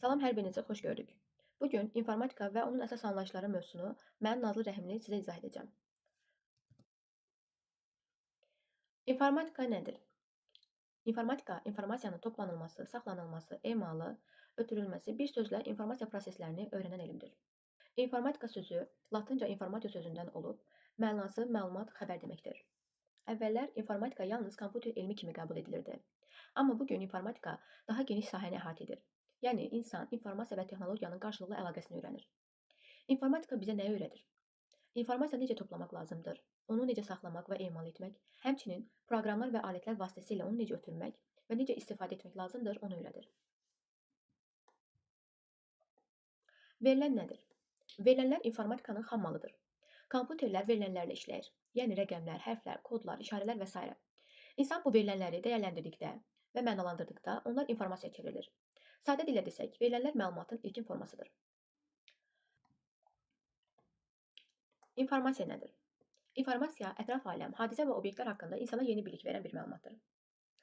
Salam, hər birinizi xoş gördük. Bugün informatika və onun əsas anlayışları mövzusunu mən Nazlı Rəhimli sizə izah edəcəm. İnformatika nədir? İnformatika, informasiyanın toplanılması, saxlanılması, emalı, ötürülməsi, bir sözlə informasiya proseslərini öyrənən elmdir. İnformatika sözü latınca informatio sözündən olub, mənası məlumat, xəbər deməkdir. Əvvəllər informatika yalnız kompüter elmi kimi qəbul edilirdi. Amma bugün informatika daha geniş sahəni əhatə edir. Yəni, insan informasiya və texnologiyanın qarşılıqlı əlaqəsini öyrənir. İnformatika bizə nəyi öyrədir? İnformasiya necə toplamaq lazımdır? Onu necə saxlamaq və emal etmək, həmçinin proqramlar və alətlər vasitəsilə onu necə ötürmək və necə istifadə etmək lazımdır, onu öyrədir. Verilən nədir? Verilənlər informatikanın xammalıdır. Kompüterlər verilənlərlə işləyir. Yəni rəqəmlər, hərflər, kodlar, işarələr və s. İnsan bu verilənləri dəyərləndirdikdə və mənalandırdıqda onlar informasiya çevrilir. Sadə dillə desək, verilənlər məlumatın ilkin formasıdır. İnformasiya nədir? İnformasiya ətraf aləm, hadisə və obyektlər haqqında insana yeni bilik verən bir məlumatdır.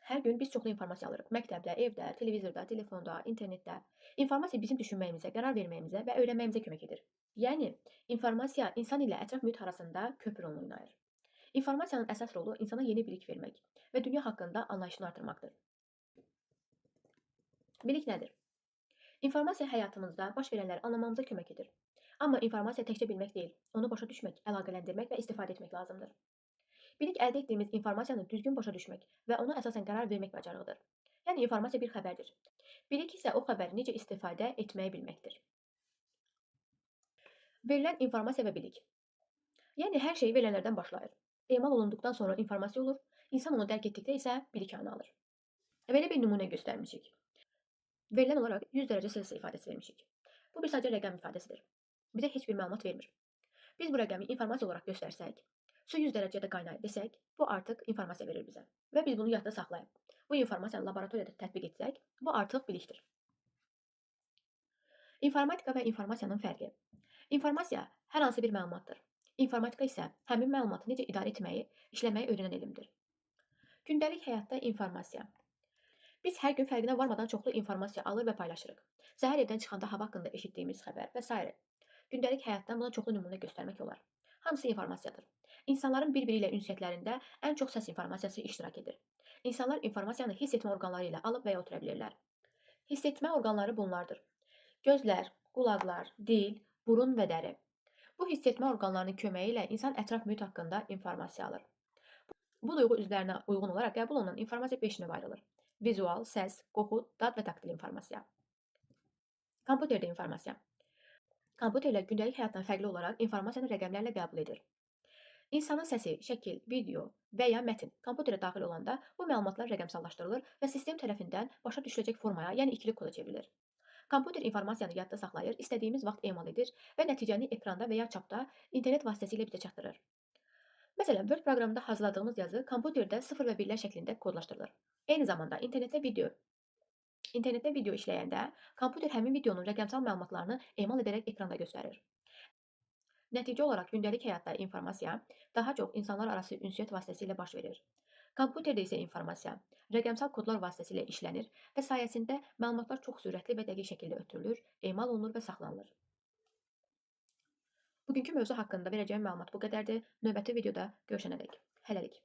Hər gün biz çoxlu informasiya alırıq. Məktəbdə, evdə, televizorda, telefonda, internetdə. İnformasiya bizim düşünməyimizə, qərar verməyimizə və öyrənməyimizə kömək edir. Yəni, informasiya insan ilə ətraf mühit arasında köprü rolunu oynayır. İnformasiyanın əsas rolu insana yeni bilik vermək və dünya haqqında anlayışını artırmaqdır. Bilik nədir? İnformasiya həyatımızda baş verənləri anlamamıza kömək edir. Amma informasiya təkcə bilmək deyil, onu başa düşmək, əlaqələndirmək və istifadə etmək lazımdır. Bilik əldə etdiyimiz informasiyanı düzgün başa düşmək və ona əsasən qərar vermək bacarığıdır. Yəni informasiya bir xəbərdir. Bilik isə o xəbəri necə istifadə etməyi bilməkdir. Verilən informasiya və bilik. Yəni hər şey verilənlərdən başlayır. Emal olunduqdan sonra informasiya olur, insan onu dərk etdikdə isə bilik halını alır. Belə bir nümunə göstərmişik. Verilən olaraq 100 dərəcə Selsius ifadəsi vermişik. Bu bir sadəcə rəqəm ifadəsidir. Bizə heç bir məlumat vermir. Biz bu rəqəmi informasiya olaraq göstərsək, su 100 dərəcədə qaynayır desək, bu artıq informasiya verir bizə. Və biz bunu yadda saxlayıb, bu informasiyanı laboratoriyada tətbiq etsək, bu artıq bilikdir. İnformatika və informasiyanın fərqi. İnformasiya hər hansı bir məlumatdır. İnformatika isə həmin məlumatı necə idarə etməyi, işləməyi öyrənən elmdir. Gündəlik həyatda informasiya. Biz hər gün fərqinə varmadan çoxlu informasiya alır və paylaşırıq. Səhər evdən çıxanda hava haqqında eşitdiyimiz xəbər və s. Gündəlik həyatdan buna çoxlu nümunə göstərmək olar. Hamısı informasiyadır. İnsanların bir-biri ilə ünsiyyətlərində ən çox səs informasiyası iştirak edir. İnsanlar informasiyanı hiss etmə orqanları ilə alıb və ya ötürə bilirlər. Hiss etmə orqanları bunlardır: gözlər, qulaqlar, dil, burun və dəri. Bu hiss etmə orqanlarının köməyi ilə insan ətraf mühit haqqında informasiya alır. Bu duyğu üzvlərinə uyğun olaraq qəbul olunan informasiya 5 növ ayrılır: vizual, səs, qoxu, dad və taktil informasiya. Kompüterdə informasiya. Kompüterlər gündəlik həyatdan fərqli olaraq informasiyanı rəqəmlərlə qəbul edir. İnsanın səsi, şəkil, video və ya mətn kompüterə daxil olanda bu məlumatlar rəqəmsallaşdırılır və sistem tərəfindən başa düşüləcək formaya, yəni ikili koda çevrilir. Kompüter informasiyanı yadda saxlayır, istədiyimiz vaxt emal edir və nəticəni ekranda və ya çapda internet vasitəsilə bizə çatdırır. Məsələn, Word proqramında hazırladığımız yazı kompüterdə 0 və 1-lər şəklində kodlaşdırılır. Eyni zamanda internetdə video işləyəndə kompüter həmin videonun rəqəmsal məlumatlarını emal edərək ekranda göstərir. Nəticə olaraq gündəlik həyatda informasiya daha çox insanlar arası ünsiyyət vasitəsilə baş verir. Kompüterdə isə informasiya rəqəmsal kodlar vasitəsilə işlənir və sayəsində məlumatlar çox sürətli və dəqiq şəkildə ötürülür, emal olunur və saxlanılır. Bugünkü mövzu haqqında verəcəyim məlumat bu qədərdir. Növbəti videoda görüşənədək. Hələlik.